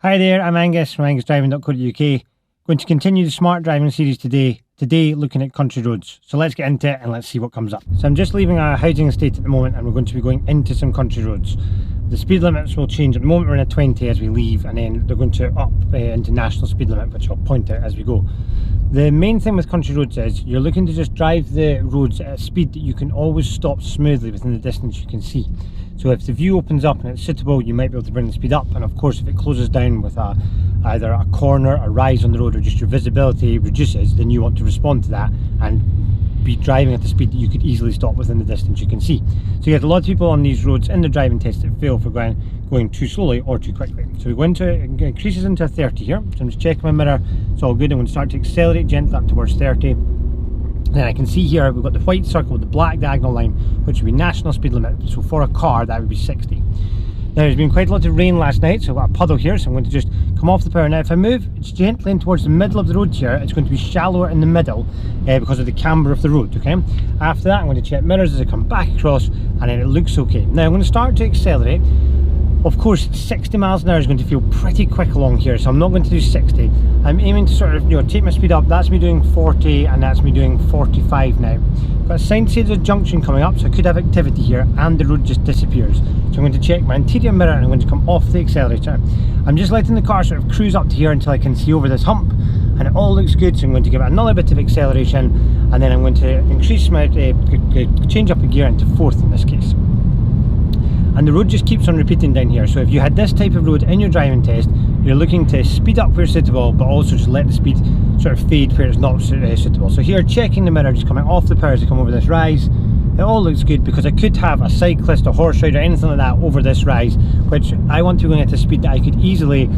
Hi there, I'm Angus from AngusDriving.co.uk. Going to continue the smart driving series today. Today looking at country roads. So let's get into it and let's see what comes up. So I'm just leaving our housing estate at the moment and we're going to be going into some country roads. The speed limits will change. At the moment we're in a 20 as we leave, and then they're going to up into national speed limit, which I'll point out as we go. The main thing with country roads is you're looking to just drive the roads at a speed that you can always stop smoothly within the distance you can see. So if the view opens up and it's suitable, you might be able to bring the speed up, and of course if it closes down with either a corner, a rise on the road, or just your visibility reduces, then you want to respond to that and be driving at the speed that you could easily stop within the distance you can see. So you get a lot of people on these roads in the driving test that fail for going too slowly or too quickly. So we go into, it increases into a 30 here. So I'm just checking my mirror, it's all good. I'm going to start to accelerate gently up towards 30. Then I can see here we've got the white circle with the black diagonal line, which would be national speed limit. So for a car that would be 60. Now there's been quite a lot of rain last night, so I've got a puddle here, so I'm going to just come off the power. Now if I move it's gently in towards the middle of the road here, it's going to be shallower in the middle because of the camber of the road, okay? After that I'm going to check mirrors as I come back across, and then it looks okay. Now I'm going to start to accelerate. Of course 60 miles an hour is going to feel pretty quick along here, so I'm not going to do 60. I'm aiming to sort of, take my speed up. That's me doing 40 and that's me doing 45 now. Got a sign to say there's a junction coming up, so I could have activity here and the road just disappears. So I'm going to check my interior mirror and I'm going to come off the accelerator. I'm just letting the car sort of cruise up to here until I can see over this hump, and it all looks good. So I'm going to give it another bit of acceleration, and then I'm going to increase my change up a gear into fourth in this case. And the road just keeps on repeating down here. So if you had this type of road in your driving test, you're looking to speed up where suitable, but also just let the speed sort of fade where it's not suitable. So here, checking the mirror, just coming off the power as I come over this rise, it all looks good because I could have a cyclist, a horse rider, anything like that over this rise, which I want to be going at a speed that I could easily,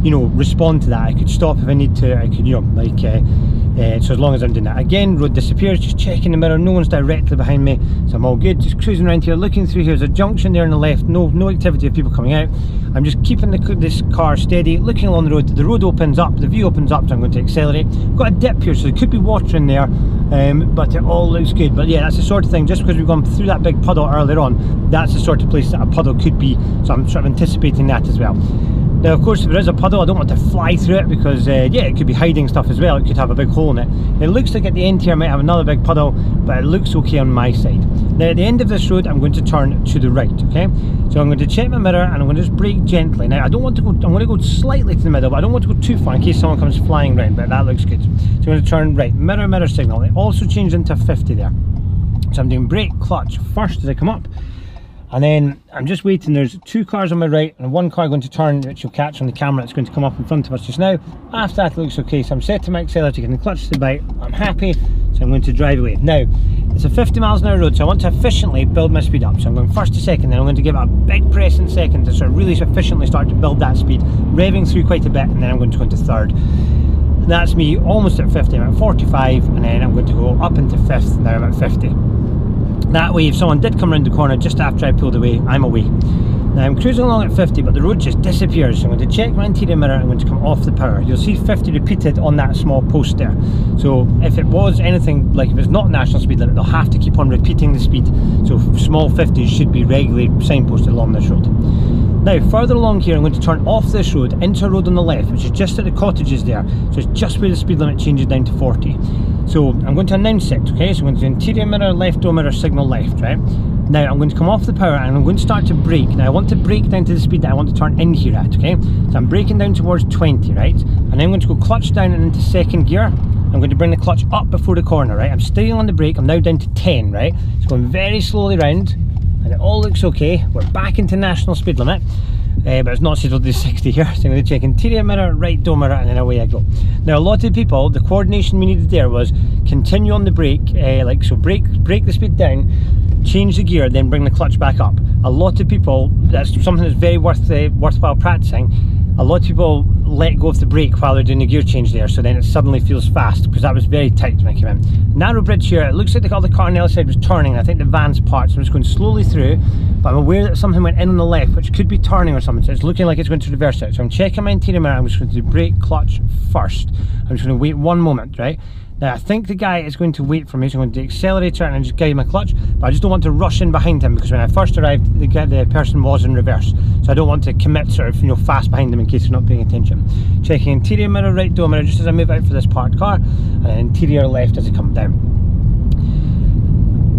respond to that. I could stop if I need to. I could, so as long as I'm doing that. Again, road disappears, just checking the mirror, no one's directly behind me, so I'm all good. Just cruising around here, looking through here. There's a junction there on the left, no activity of people coming out. I'm just keeping this car steady, looking along the road. The road opens up, the view opens up, so I'm going to accelerate. Got a dip here, so there could be water in there, but it all looks good. But yeah, that's the sort of thing, just because we've gone through that big puddle earlier on, that's the sort of place that a puddle could be, so I'm sort of anticipating that as well. Now of course if there is a puddle, I don't want to fly through it because it could be hiding stuff as well. It could have a big hole in it. It looks like at the end here I might have another big puddle, but it looks okay on my side. Now at the end of this road I'm going to turn to the right, okay? So I'm going to check my mirror and I'm going to just brake gently. Now I don't want to go, I'm going to go slightly to the middle, but I don't want to go too far in case someone comes flying round, but that looks good. So I'm going to turn right, mirror signal. It also changed into 50 there. So I'm doing brake, clutch first as I come up. And then I'm just waiting. There's two cars on my right and one car going to turn, which you'll catch on the camera. It's going to come up in front of us just now. After that it looks okay, so I'm setting my accelerator, getting the clutch to the bite. I'm happy, so I'm going to drive away. Now it's a 50 miles an hour road, so I want to efficiently build my speed up. So I'm going first to second, then I'm going to give it a big press in second to sort of really efficiently start to build that speed, revving through quite a bit, and then I'm going to go into third. And that's me almost at 50. I'm at 45, and then I'm going to go up into fifth. Now I'm at 50. That way, if someone did come around the corner just after I pulled away, I'm away. Now I'm cruising along at 50, but the road just disappears. So I'm going to check my interior mirror, I'm going to come off the power. You'll see 50 repeated on that small post there. So if it was anything, like if it's not national speed limit, they'll have to keep on repeating the speed. So small 50s should be regularly signposted along this road. Now further along here, I'm going to turn off this road into a road on the left, which is just at the cottages there. So it's just where the speed limit changes down to 40. So I'm going to announce it, okay? So I'm going to do interior mirror, left door mirror, signal left, right? Now I'm going to come off the power and I'm going to start to brake. Now I want to brake down to the speed that I want to turn in here at, okay? So I'm braking down towards 20, right? And then I'm going to go clutch down and into second gear. I'm going to bring the clutch up before the corner, right? I'm staying on the brake, I'm now down to 10, right? It's going very slowly round, and it all looks okay. We're back into national speed limit, but it's not suitable to do 60 here. So I'm going to check interior mirror, right door mirror, and then away I go. Now a lot of people, the coordination we needed there was continue on the brake, brake the speed down, change the gear, then bring the clutch back up. A lot of people, that's something that's very worthwhile practicing. A lot of people let go of the brake while they're doing the gear change there, so then it suddenly feels fast, because that was very tight when I came in. Narrow bridge here, it looks like the other car on the other side was turning. I think the van's parked, so I'm just going slowly through, but I'm aware that something went in on the left, which could be turning or something, so it's looking like it's going to reverse it. So I'm checking my interior mirror, I'm just going to do brake, clutch first. I'm just going to wait one moment, right? Now I think the guy is going to wait for me, so I'm going to accelerator and just guide my clutch, but I just don't want to rush in behind him, because when I first arrived the person was in reverse, so I don't want to commit sort of, you know, fast behind him in case you're not paying attention. Checking interior mirror, right door mirror just as I move out for this parked car, and interior left as I come down.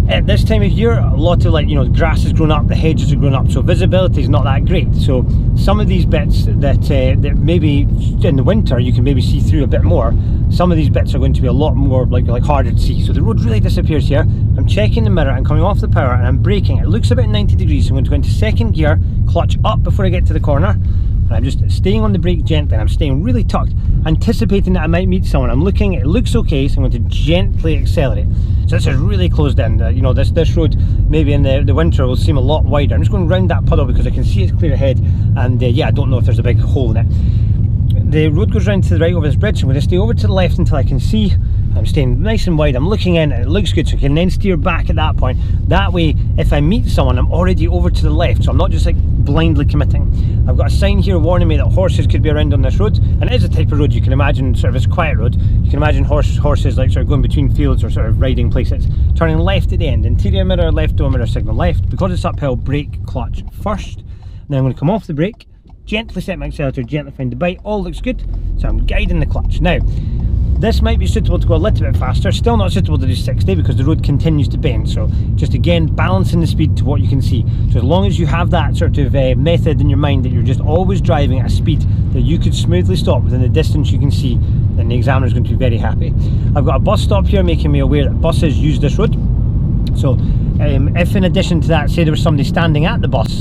At this time of year, a lot of, like, you know, the grass has grown up, the hedges have grown up, so visibility is not that great. So some of these bits that maybe in the winter you can maybe see through a bit more, some of these bits are going to be a lot more like harder to see. So the road really disappears here. I'm checking the mirror, I'm coming off the power and I'm braking. It looks about 90 degrees, so I'm going to go into second gear, clutch up before I get to the corner. And I'm just staying on the brake gently, and I'm staying really tucked, anticipating that I might meet someone. I'm looking, it looks okay, so I'm going to gently accelerate. So this is really closed in. You know, this road maybe in the winter will seem a lot wider. I'm just going around that puddle because I can see it's clear ahead, and yeah, I don't know if there's a big hole in it. The road goes round to the right over this bridge, so I'm going to stay over to the left until I can see. I'm staying nice and wide, I'm looking in and it looks good, so I can then steer back at that point. That way, if I meet someone, I'm already over to the left, so I'm not just like blindly committing. I've got a sign here warning me that horses could be around on this road, and it is a type of road you can imagine, sort of it's a quiet road. You can imagine horses like sort of going between fields or sort of riding places. Turning left at the end, interior mirror, left door mirror, signal left. Because it's uphill, brake, clutch first. Then I'm going to come off the brake, gently set my accelerator, gently find the bite, all looks good, so I'm guiding the clutch. Now, this might be suitable to go a little bit faster, still not suitable to do 60 because the road continues to bend, so just again balancing the speed to what you can see. So as long as you have that sort of method in your mind that you're just always driving at a speed that you could smoothly stop within the distance you can see, then the examiner is going to be very happy. I've got a bus stop here making me aware that buses use this road. So if in addition to that, say there was somebody standing at the bus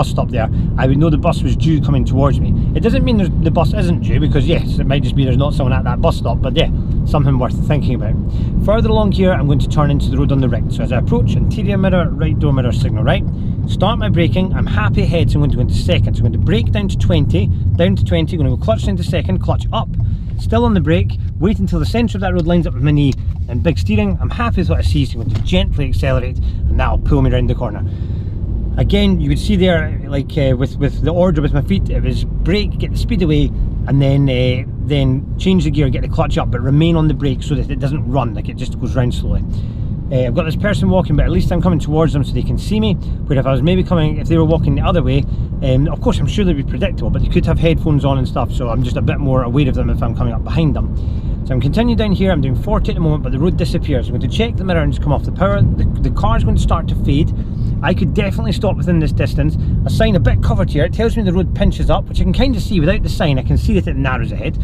stop there, I would know the bus was due coming towards me. It doesn't mean the bus isn't due, because yes, it might just be there's not someone at that bus stop, but yeah, something worth thinking about. Further along here, I'm going to turn into the road on the right. So as I approach, interior mirror, right door mirror, signal right. Start my braking, I'm happy ahead, so I'm going to go into second. So I'm going to brake down to 20, going to go clutch into second, clutch up. Still on the brake, wait until the centre of that road lines up with my knee, and big steering. I'm happy with what I see, so I'm going to gently accelerate, and that'll pull me around the corner. Again, you would see there, like with the order with my feet, it was brake, get the speed away, and then change the gear, get the clutch up, but remain on the brake so that it doesn't run, like it just goes round slowly. I've got this person walking, but at least I'm coming towards them so they can see me, where if I was maybe coming, if they were walking the other way, of course I'm sure they'd be predictable, but they could have headphones on and stuff, so I'm just a bit more aware of them if I'm coming up behind them. So I'm continuing down here, I'm doing 40 at the moment, but the road disappears. I'm going to check the mirror and just come off the power. The car is going to start to fade. I could definitely stop within this distance. A sign a bit covered here, it tells me the road pinches up, which I can kind of see without the sign. I can see that it narrows ahead.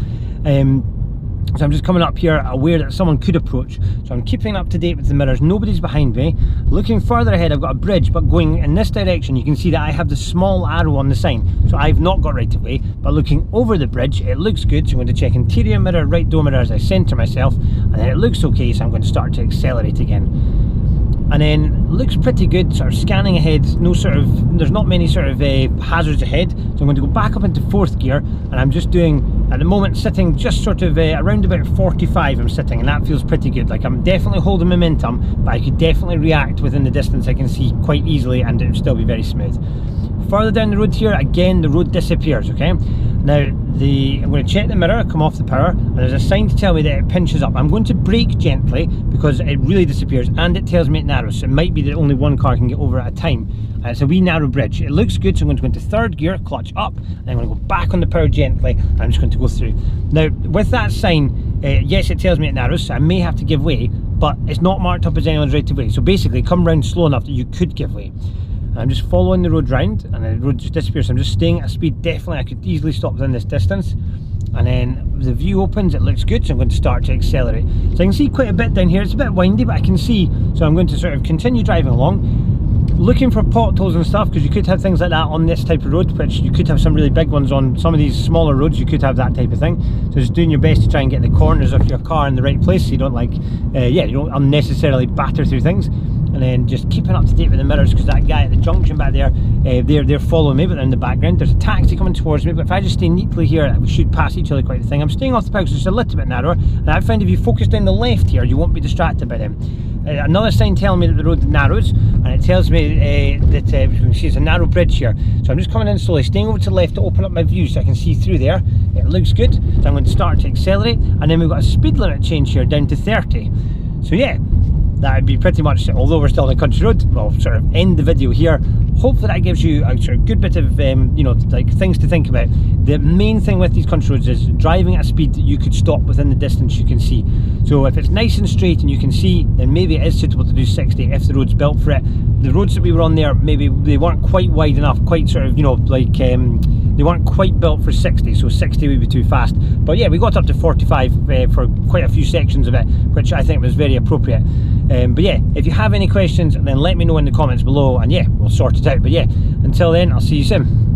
So I'm just coming up here aware that someone could approach. So I'm keeping up to date with the mirrors, nobody's behind me. Looking further ahead, I've got a bridge, but going in this direction, you can see that I have the small arrow on the sign. So I've not got right of way, but looking over the bridge, it looks good. So I'm going to check interior mirror, right door mirror as I centre myself, and then it looks okay, so I'm going to start to accelerate again. And then looks pretty good, sort of scanning ahead, there's not many sort of hazards ahead, so I'm going to go back up into fourth gear, and I'm just doing, at the moment, sitting just sort of around about 45 I'm sitting, and that feels pretty good. Like I'm definitely holding momentum, but I could definitely react within the distance I can see quite easily, and it would still be very smooth. Further down the road here, again the road disappears, okay? Now I'm going to check the mirror, come off the power, and there's a sign to tell me that it pinches up. I'm going to brake gently because it really disappears, and it tells me it narrows, so it might be that only one car can get over at a time. It's a wee narrow bridge. It looks good, so I'm going to go into third gear, clutch up, and I'm going to go back on the power gently, and I'm just going to go through. Now with that sign, yes, it tells me it narrows, so I may have to give way, but it's not marked up as anyone's right of way, so basically come round slow enough that you could give way. I'm just following the road round, and the road just disappears. So I'm just staying at a speed. Definitely I could easily stop within this distance, and then the view opens, it looks good, so I'm going to start to accelerate. So I can see quite a bit down here. It's a bit windy, but I can see, so I'm going to sort of continue driving along, looking for potholes and stuff, because you could have things like that on this type of road, which you could have some really big ones on some of these smaller roads. You could have that type of thing, so just doing your best to try and get the corners of your car in the right place, so you don't you don't unnecessarily batter through things. And then just keeping up to date with the mirrors, because that guy at the junction back there, they're following me, but they're in the background. There's a taxi coming towards me, but if I just stay neatly here, we should pass each other quite the thing. I'm staying off the power because it's a little bit narrower, and I find if you focus down the left here, you won't be distracted by them. another sign telling me that the road narrows, and it tells me that you can see it's a narrow bridge here. So I'm just coming in slowly, staying over to the left to open up my view so I can see through there. It looks good, so I'm going to start to accelerate, and then we've got a speed limit change here down to 30. So yeah, that would be pretty much, although we're still on a country road, we'll sort of end the video here. Hopefully that gives you a sort of good bit of, you know, like things to think about. The main thing with these country roads is driving at a speed that you could stop within the distance you can see. So if it's nice and straight and you can see, then maybe it is suitable to do 60 if the road's built for it. The roads that we were on there, maybe they weren't quite wide enough, quite sort of, you know, like they weren't quite built for 60, so 60 would be too fast. But yeah, we got up to 45 for quite a few sections of it, which I think was very appropriate. But yeah, if you have any questions, then let me know in the comments below, and yeah, we'll sort it out. But yeah, until then, I'll see you soon.